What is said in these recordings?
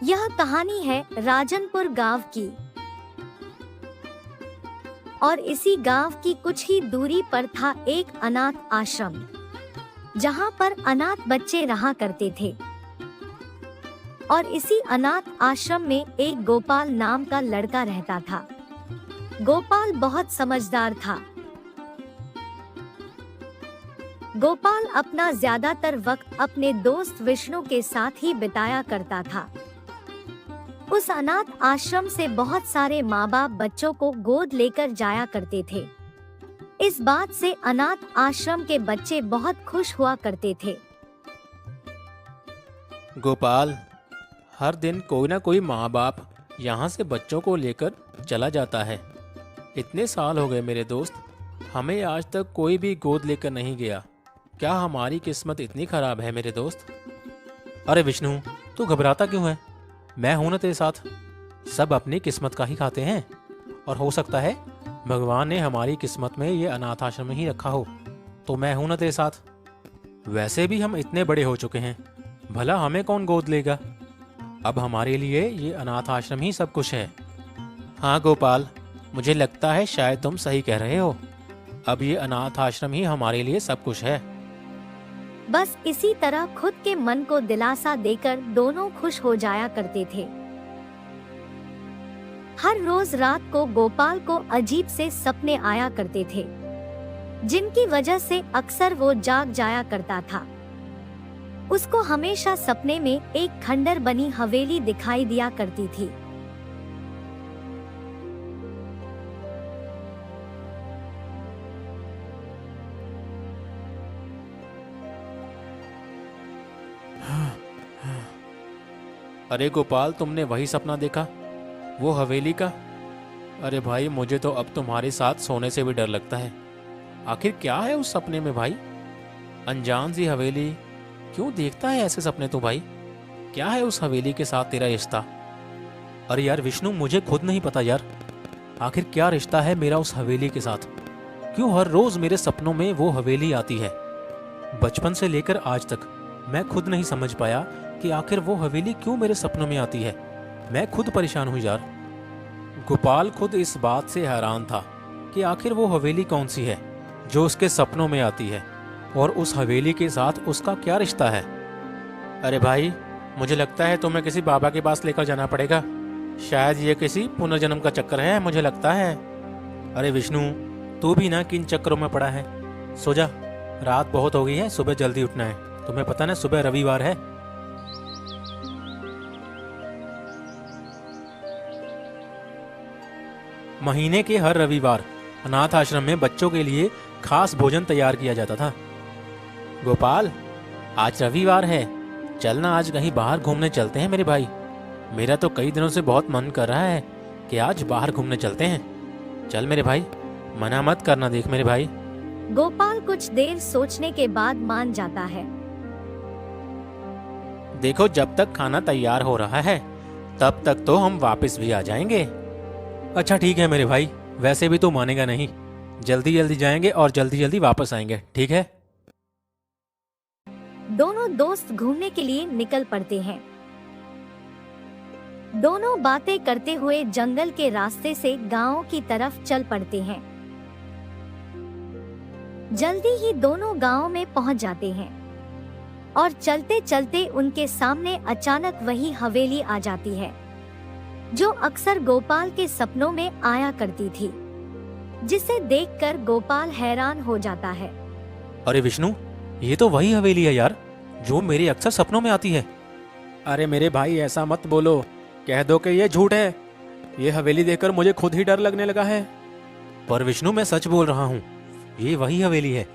यह कहानी है राजनपुर गांव की और इसी गांव की कुछ ही दूरी पर था एक अनाथ आश्रम, जहां पर अनाथ बच्चे रहा करते थे। और इसी अनाथ आश्रम में एक गोपाल नाम का लड़का रहता था। गोपाल बहुत समझदार था। गोपाल अपना ज्यादातर वक्त अपने दोस्त विष्णु के साथ ही बिताया करता था। उस अनाथ आश्रम से बहुत सारे माँ बाप बच्चों को गोद लेकर जाया करते थे। इस बात से अनाथ आश्रम के बच्चे बहुत खुश हुआ करते थे। गोपाल, हर दिन कोई ना कोई माँ बाप यहाँ से बच्चों को लेकर चला जाता है। इतने साल हो गए मेरे दोस्त, हमें आज तक कोई भी गोद लेकर नहीं गया। क्या हमारी किस्मत इतनी खराब है मेरे दोस्त? अरे विष्णु, तू घबराता क्यों है? मैं हूं ना तेरे साथ। सब अपनी किस्मत का ही खाते हैं, और हो सकता है भगवान ने हमारी किस्मत में ये अनाथ आश्रम ही रखा हो, तो मैं हूं ना तेरे साथ। वैसे भी हम इतने बड़े हो चुके हैं, भला हमें कौन गोद लेगा? अब हमारे लिए ये अनाथ आश्रम ही सब कुछ है। हाँ गोपाल, मुझे लगता है शायद तुम सही कह रहे हो। अब ये अनाथ आश्रम ही हमारे लिए सब कुछ है। बस इसी तरह खुद के मन को दिलासा देकर दोनों खुश हो जाया करते थे। हर रोज रात को गोपाल को अजीब से सपने आया करते थे, जिनकी वजह से अक्सर वो जाग जाया करता था। उसको हमेशा सपने में एक खंडर बनी हवेली दिखाई दिया करती थी। अरे गोपाल, तुमने वही सपना देखा, वो हवेली का? अरे भाई, मुझे तो अब तुम्हारे साथ सोने से भी डर लगता है। आखिर क्या है उस सपने में भाई? अनजान सी हवेली, क्यों देखता है ऐसे सपने तू भाई? क्या है उस हवेली के साथ तेरा रिश्ता? अरे यार विष्णु, मुझे खुद नहीं पता यार, आखिर क्या रिश्ता है मेरा उस हवेली के साथ? क्यों हर रोज मेरे सपनों में वो हवेली आती है? बचपन से लेकर आज तक मैं खुद नहीं समझ पाया कि आखिर वो हवेली क्यों मेरे सपनों में आती है। मैं खुद परेशान हूँ यार। गोपाल खुद इस बात से हैरान था कि आखिर वो हवेली कौन सी है जो उसके सपनों में आती है, और उस हवेली के साथ उसका क्या रिश्ता है। अरे भाई, मुझे लगता है तुम्हें किसी बाबा के पास लेकर जाना पड़ेगा। शायद ये किसी पुनर्जन्म का चक्कर है, मुझे लगता है। अरे विष्णु, तू भी ना किन चक्करों में पड़ा है। सो जा, रात बहुत हो गई है, सुबह जल्दी उठना है। तुम्हें पता ना, सुबह रविवार है। महीने के हर रविवार अनाथ आश्रम में बच्चों के लिए खास भोजन तैयार किया जाता था। गोपाल, आज रविवार है, चलना आज कहीं बाहर घूमने चलते हैं मेरे भाई। मेरा तो कई दिनों से बहुत मन कर रहा है कि आज बाहर घूमने चलते हैं। चल मेरे भाई, मना मत करना, देख मेरे भाई। गोपाल कुछ देर सोचने के बाद मान जाता है। देखो, जब तक खाना तैयार हो रहा है तब तक तो हम वापस भी आ जाएंगे। अच्छा ठीक है मेरे भाई, वैसे भी तो मानेगा नहीं। जल्दी जल्दी जाएंगे और जल्दी जल्दी वापस आएंगे, ठीक है? दोनों दोस्त घूमने के लिए निकल पड़ते हैं। दोनों बातें करते हुए जंगल के रास्ते से गांव की तरफ चल पड़ते हैं। जल्दी ही दोनों गांव में पहुंच जाते हैं और चलते चलते उनके सामने अचानक वही हवेली आ जाती है जो अक्सर गोपाल के सपनों में आया करती थी, जिसे देखकर गोपाल हैरान हो जाता है। अरे विष्णु, ये तो वही हवेली है यार जो मेरे अक्सर सपनों में आती है। अरे मेरे भाई, ऐसा मत बोलो, कह दो कि ये झूठ है। ये हवेली देखकर मुझे खुद ही डर लगने लगा है। पर विष्णु, मैं सच बोल रहा हूँ, ये वही हवेली है,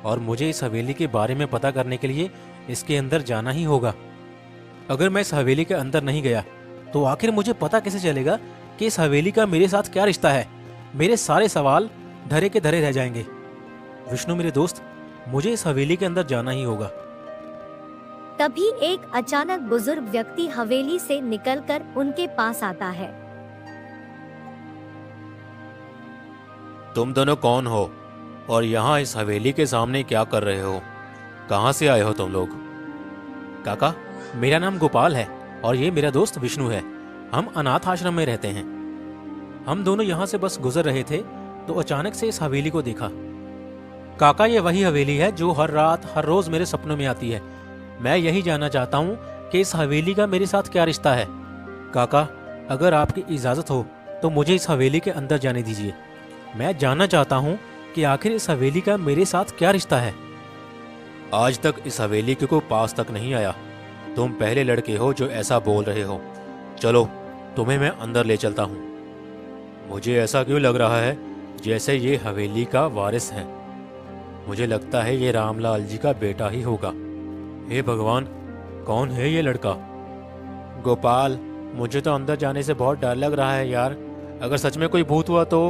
और मुझे इस हवेली के बारे में पता करने के लिए इसके अंदर जाना ही होगा। अगर मैं इस हवेली के अंदर नहीं गया तो आखिर मुझे पता कैसे चलेगा कि इस हवेली का मेरे साथ क्या रिश्ता है? मेरे सारे सवाल धरे के धरे रह जाएंगे। विष्णु मेरे दोस्त, मुझे इस हवेली के अंदर जाना ही होगा। तभी एक अचानक बुजुर्ग व्यक्ति हवेली से निकलकर उनके पास आता है। तुम दोनों कौन हो और यहाँ इस हवेली के सामने क्या कर रहे हो? कहाँ से आए हो तुम लोग? काका, मेरा नाम गोपाल है और ये मेरा दोस्त विष्णु है। हम अनाथ आश्रम में रहते हैं। हम दोनों यहाँ से बस गुजर रहे थे तो अचानक से इस हवेली को देखा। काका, ये वही हवेली है जो हर रात हर रोज मेरे सपनों में आती है। मैं यही जानना चाहता हूँ कि इस हवेली का मेरे साथ क्या रिश्ता है। काका, अगर आपकी इजाजत हो तो मुझे इस हवेली के अंदर जाने दीजिए। मैं जानना चाहता हूँ कि आखिर इस हवेली का मेरे साथ क्या रिश्ता है। आज तक इस हवेली के कोई पास तक नहीं आया। तुम पहले लड़के हो जो ऐसा बोल रहे हो। चलो, तुम्हें मैं अंदर ले चलता हूँ। मुझे ऐसा क्यों लग रहा है जैसे ये हवेली का वारिस है। मुझे लगता है ये रामलाल जी का बेटा ही होगा। हे भगवान, कौन है ये लड़का? गोपाल, मुझे तो अंदर जाने से बहुत डर लग रहा है यार। अगर सच में कोई भूत हुआ तो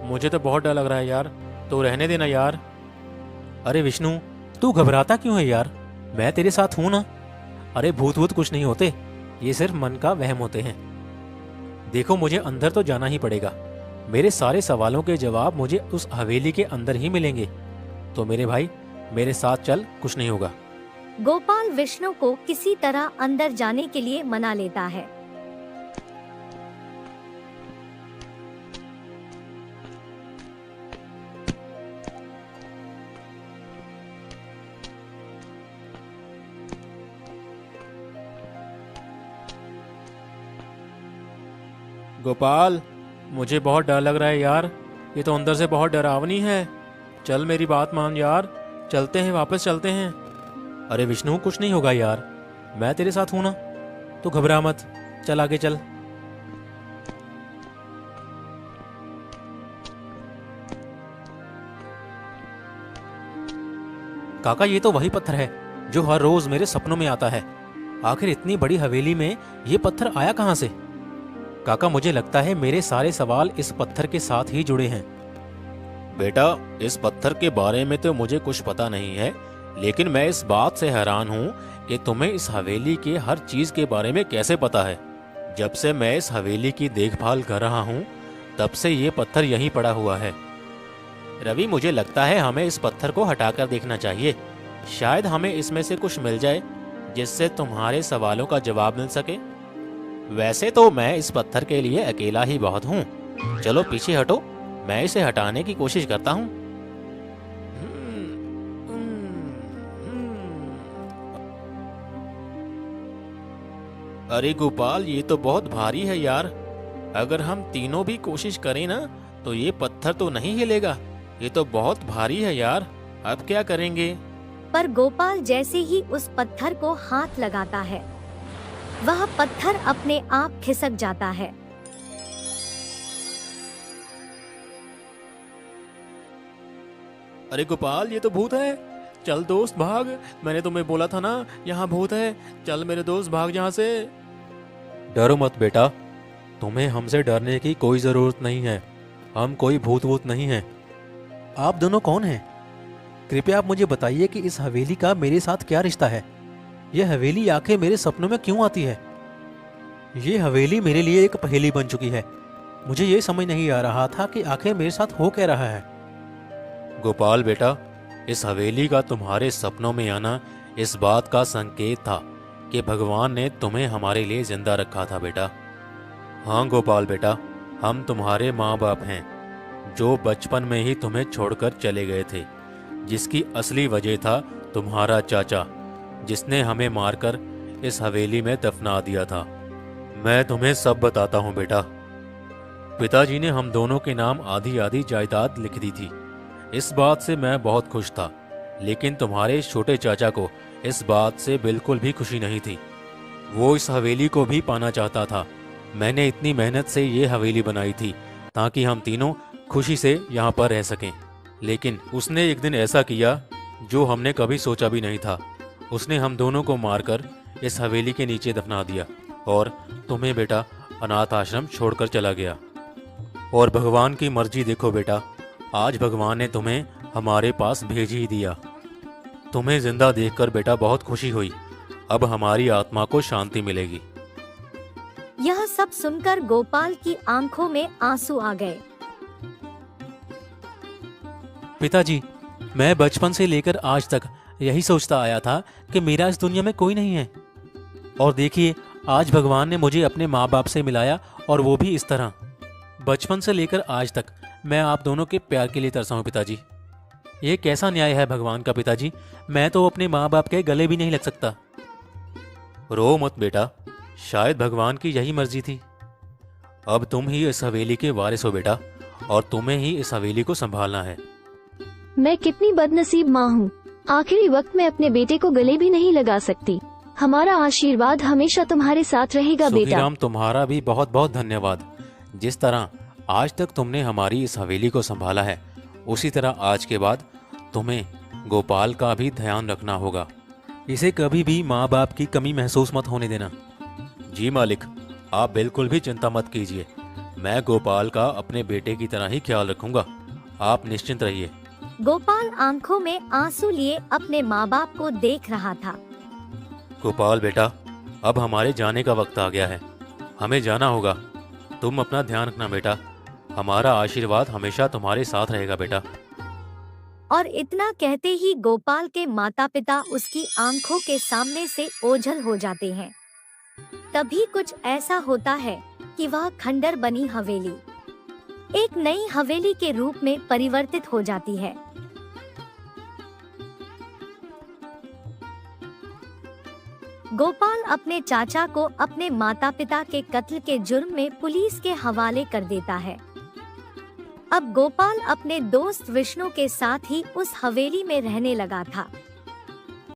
मुझे तो बहुत डर लग रहा है यार। तो रहने देना यार। अरे विष्णु, तू घबराता क्यों है यार? मैं तेरे साथ हूं ना। अरे भूत वूत कुछ नहीं होते, ये सिर्फ मन का वहम होते हैं। देखो, मुझे अंदर तो जाना ही पड़ेगा। मेरे सारे सवालों के जवाब मुझे उस हवेली के अंदर ही मिलेंगे। तो मेरे भाई, मेरे साथ चल, कुछ नहीं होगा। गोपाल विष्णु को किसी तरह अंदर जाने के लिए मना लेता है। गोपाल, मुझे बहुत डर लग रहा है यार। ये तो अंदर से बहुत डरावनी है। चल, मेरी बात मान यार। चलते हैं, वापस चलते हैं। अरे विष्णु, कुछ नहीं होगा यार। मैं तेरे साथ हूं ना। तो घबरा मत, चल आगे चल। काका, ये तो वही पत्थर है जो हर रोज मेरे सपनों में आता है। आखिर इतनी बड़ी हवेली में ये पत्थर आया कहां से? काका, मुझे लगता है मेरे सारे सवाल इस पत्थर के साथ ही जुड़े हैं। बेटा, इस पत्थर के बारे में तो मुझे कुछ पता नहीं है, लेकिन मैं इस बात से हैरान हूँ कि तुम्हें इस हवेली के हर चीज के बारे में कैसे पता है। जब से मैं इस हवेली की देखभाल कर रहा हूँ तब से ये पत्थर यहीं पड़ा हुआ है। रवि, मुझे लगता है हमें इस पत्थर को हटाकर देखना चाहिए। शायद हमें इसमें से कुछ मिल जाए जिससे तुम्हारे सवालों का जवाब मिल सके। वैसे तो मैं इस पत्थर के लिए अकेला ही बहुत हूँ। चलो पीछे हटो, मैं इसे हटाने की कोशिश करता हूँ। अरे गोपाल, ये तो बहुत भारी है यार। अगर हम तीनों भी कोशिश करें ना तो ये पत्थर तो नहीं हिलेगा। ये तो बहुत भारी है यार। अब क्या करेंगे? पर गोपाल जैसे ही उस पत्थर को हाथ लगाता है, वह पत्थर अपने आप खिसक जाता है। अरे गोपाल, ये तो भूत है। चल दोस्त, भाग। मैंने तुम्हें बोला था ना, यहाँ भूत है। चल मेरे दोस्त, भाग यहाँ से। डरो मत बेटा, तुम्हें हमसे डरने की कोई जरूरत नहीं है। हम कोई भूत वूत नहीं हैं। आप दोनों कौन हैं? कृपया आप मुझे बताइए कि इस हवेली का मेरे साथ क्या रिश्ता है। यह हवेली आखिर मेरे सपनों में क्यों आती है? ये हवेली मेरे लिए एक पहेली बन चुकी है। मुझे ये समझ नहीं आ रहा था कि आखिर मेरे साथ हो क्या रहा है। गोपाल बेटा, इस हवेली का तुम्हारे सपनों में आना इस बात का संकेत था कि भगवान ने तुम्हें हमारे लिए जिंदा रखा था बेटा। हाँ गोपाल बेटा, हम तुम्हारे माँ बाप हैं जो बचपन में ही तुम्हें छोड़कर चले गए थे, जिसकी असली वजह था तुम्हारा चाचा, जिसने हमें मारकर इस हवेली में दफना दिया था। मैं तुम्हें सब बताता हूँ बेटा। पिताजी ने हम दोनों के नाम आधी आधी जायदाद लिख दी थी। इस बात से मैं बहुत खुश था, लेकिन तुम्हारे छोटे चाचा को इस बात से बिल्कुल भी खुशी नहीं थी। वो इस हवेली को भी पाना चाहता था। मैंने इतनी मेहनत से ये हवेली बनाई थी ताकि हम तीनों खुशी से यहाँ पर रह सकें, लेकिन उसने एक दिन ऐसा किया जो हमने कभी सोचा भी नहीं था। उसने हम दोनों को मारकर इस हवेली के नीचे दफना दिया और तुम्हें बेटा अनाथ आश्रम छोड़कर चला गया। और भगवान की मर्जी देखो बेटा, आज भगवान ने तुम्हें हमारे पास भेज ही दिया। तुम्हें जिंदा देखकर बेटा बहुत खुशी हुई। अब हमारी आत्मा को शांति मिलेगी। यह सब सुनकर गोपाल की आंखों में आंसू आ गए। पिताजी, मैं बचपन से लेकर आज तक यही सोचता आया था कि मेरा इस दुनिया में कोई नहीं है। और देखिए, आज भगवान ने मुझे अपने माँ बाप से मिलाया, और वो भी इस तरह। बचपन से लेकर आज तक मैं आप दोनों के प्यार के लिए तरसा हूँ पिताजी। ये कैसा न्याय है भगवान का पिताजी, मैं तो अपने माँ बाप के गले भी नहीं लग सकता। रो मत बेटा, शायद भगवान की यही मर्जी थी। अब तुम ही इस हवेली के वारिस हो बेटा, और तुम्हें ही इस हवेली को संभालना है। मैं कितनी बदनसीब माँ हूँ, आखिरी वक्त में अपने बेटे को गले भी नहीं लगा सकती। हमारा आशीर्वाद हमेशा तुम्हारे साथ रहेगा बेटा। सुखीराम, तुम्हारा भी बहुत बहुत धन्यवाद। जिस तरह आज तक तुमने हमारी इस हवेली को संभाला है, उसी तरह आज के बाद तुम्हें गोपाल का भी ध्यान रखना होगा। इसे कभी भी माँ बाप की कमी महसूस मत होने देना। जी मालिक, आप बिल्कुल भी चिंता मत कीजिए, मैं गोपाल का अपने बेटे की तरह ही ख्याल रखूंगा। आप निश्चिंत रहिए। गोपाल आंखों में आंसू लिए अपने माँ बाप को देख रहा था। गोपाल बेटा, अब हमारे जाने का वक्त आ गया है, हमें जाना होगा। तुम अपना ध्यान रखना बेटा, हमारा आशीर्वाद हमेशा तुम्हारे साथ रहेगा बेटा। और इतना कहते ही गोपाल के माता पिता उसकी आंखों के सामने से ओझल हो जाते हैं। तभी कुछ ऐसा होता है कि वह खंडर बनी हवेली एक नई हवेली के रूप में परिवर्तित हो जाती है। गोपाल अपने चाचा को अपने माता पिता के कत्ल के जुर्म में पुलिस के हवाले कर देता है। अब गोपाल अपने दोस्त विष्णु के साथ ही उस हवेली में रहने लगा था।